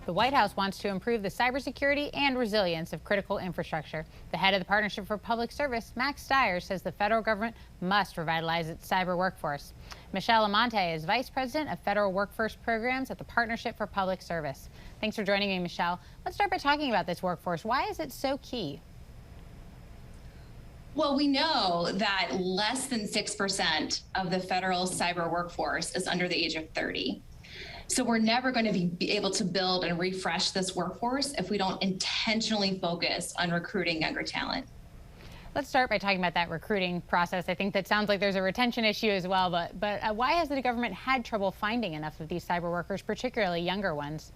The White House wants to improve the cybersecurity and resilience of critical infrastructure. The head of the Partnership for Public Service, Max Stiers, says the federal government must revitalize its cyber workforce. Michelle Amante is Vice President of Federal Workforce Programs at the Partnership for Public Service. Thanks for joining me, Michelle. Let's start by talking about this workforce. Why is it so key? Well, we know that less than 6% of the federal cyber workforce is under the age of 30. So we're never going to be able to build and refresh this workforce if we don't intentionally focus on recruiting younger talent. Let's start by talking about that recruiting process. I think that sounds like there's a retention issue as well, but why has the government had trouble finding enough of these cyber workers, particularly younger ones?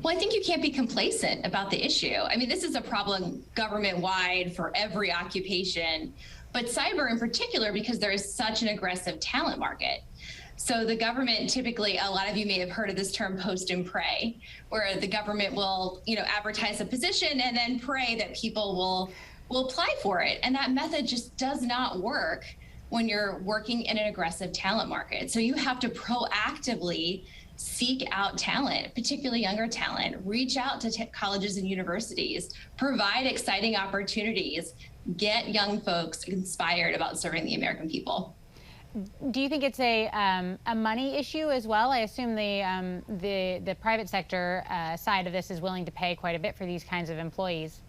Well, I think you can't be complacent about the issue. I mean, this is a problem government-wide for every occupation, but cyber in particular because there is such an aggressive talent market. So the government typically, a lot of you may have heard of this term post and pray, where the government will, advertise a position and then pray that people will apply for it. And that method just does not work when you're working in an aggressive talent market. So you have to proactively seek out talent, particularly younger talent, reach out to colleges and universities, provide exciting opportunities, get young folks inspired about serving the American people. Do you think it's a money issue as well? I assume the private sector side of this is willing to pay quite a bit for these kinds of employees.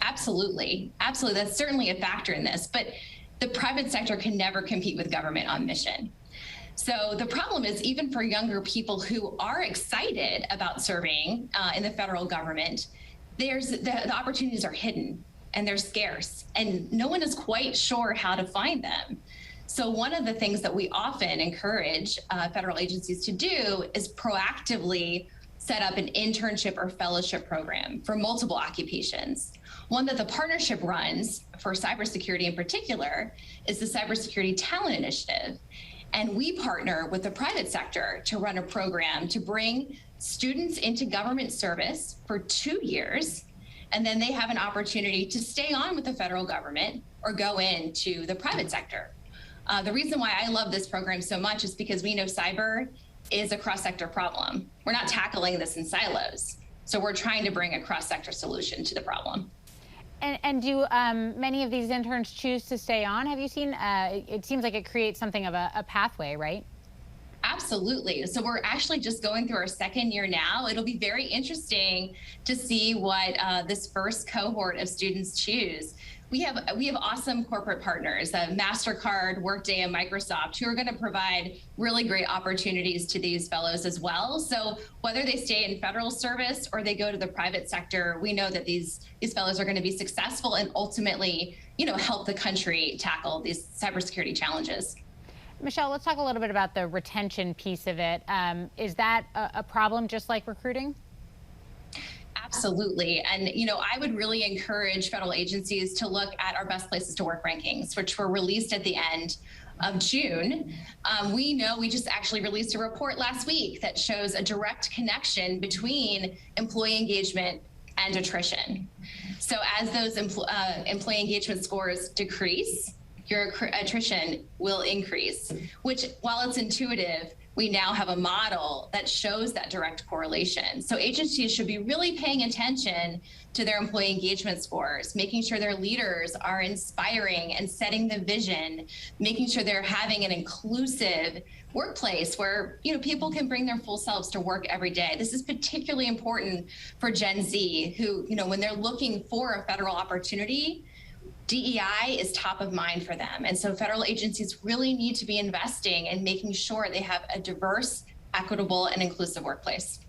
Absolutely. Absolutely. That's certainly a factor in this. But the private sector can never compete with government on mission. So the problem is, even for younger people who are excited about serving in the federal government, the opportunities are hidden and they're scarce, and no one is quite sure how to find them. So one of the things that we often encourage federal agencies to do is proactively set up an internship or fellowship program for multiple occupations. One that the partnership runs for cybersecurity in particular is the Cybersecurity Talent Initiative. And we partner with the private sector to run a program to bring students into government service for 2 years, and then they have an opportunity to stay on with the federal government or go into the private sector. The reason why I love this program so much is because we know cyber is a cross-sector problem. We're not tackling this in silos. So we're trying to bring a cross-sector solution to the problem. And do many of these interns choose to stay on? Have you seen, it seems like it creates something of a pathway, right? Absolutely. So we're actually just going through our second year now. It'll be very interesting to see what this first cohort of students choose. We have awesome corporate partners, MasterCard, Workday, and Microsoft, who are going to provide really great opportunities to these fellows as well. So whether they stay in federal service or they go to the private sector, we know that these fellows are going to be successful and ultimately, help the country tackle these cybersecurity challenges. Michelle, let's talk a little bit about the retention piece of it. Is that a problem just like recruiting? Absolutely. And, I would really encourage federal agencies to look at our best places to work rankings, which were released at the end of June. We know we just actually released a report last week that shows a direct connection between employee engagement and attrition. So as those employee engagement scores decrease, your attrition will increase, which, while it's intuitive, we now have a model that shows that direct correlation. So agencies should be really paying attention to their employee engagement scores, making sure their leaders are inspiring and setting the vision, making sure they're having an inclusive workplace where people can bring their full selves to work every day. This is particularly important for Gen Z, who, when they're looking for a federal opportunity, DEI is top of mind for them. And so federal agencies really need to be investing in making sure they have a diverse, equitable, and inclusive workplace.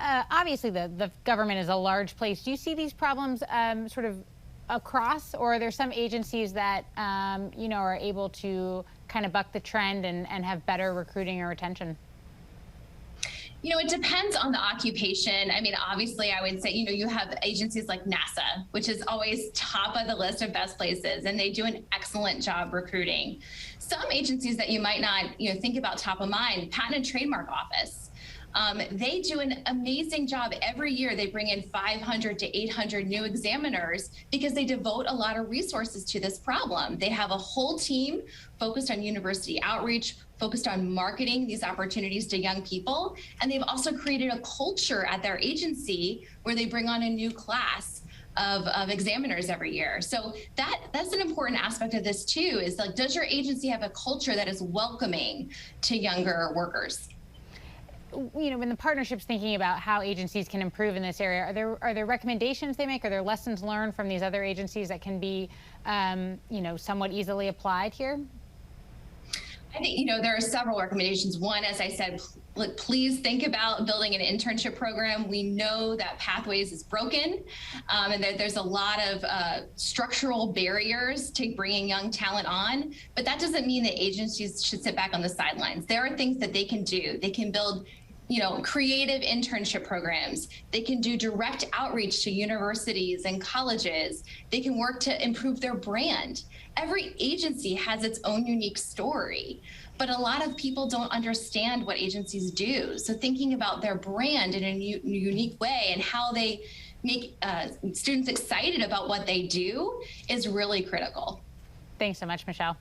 Obviously, the government is a large place. Do you see these problems sort of across, or are there some agencies that, are able to kind of buck the trend and have better recruiting or retention? It depends on the occupation. I mean, obviously, I would say, you have agencies like NASA, which is always top of the list of best places, and they do an excellent job recruiting. Some agencies that you might not, think about top of mind, Patent and Trademark Office. They do an amazing job. Every year they bring in 500 to 800 new examiners because they devote a lot of resources to this problem. They have a whole team focused on university outreach, focused on marketing these opportunities to young people. And they've also created a culture at their agency where they bring on a new class of examiners every year. So that's an important aspect of this too, is like, does your agency have a culture that is welcoming to younger workers? You know, when the partnership's thinking about how agencies can improve in this area, are there recommendations they make? Are there lessons learned from these other agencies that can be, you know, somewhat easily applied here? I think, you know, there are several recommendations. One, as I said, please think about building an internship program. We know that Pathways is broken, and that there's a lot of structural barriers to bringing young talent on, but that doesn't mean that agencies should sit back on the sidelines. There are things that they can do. They can build, you know, creative internship programs. They can do direct outreach to universities and colleges. They can work to improve their brand. Every agency has its own unique story, but a lot of people don't understand what agencies do. So thinking about their brand in a unique way and how they make students excited about what they do is really critical. Thanks so much, Michelle.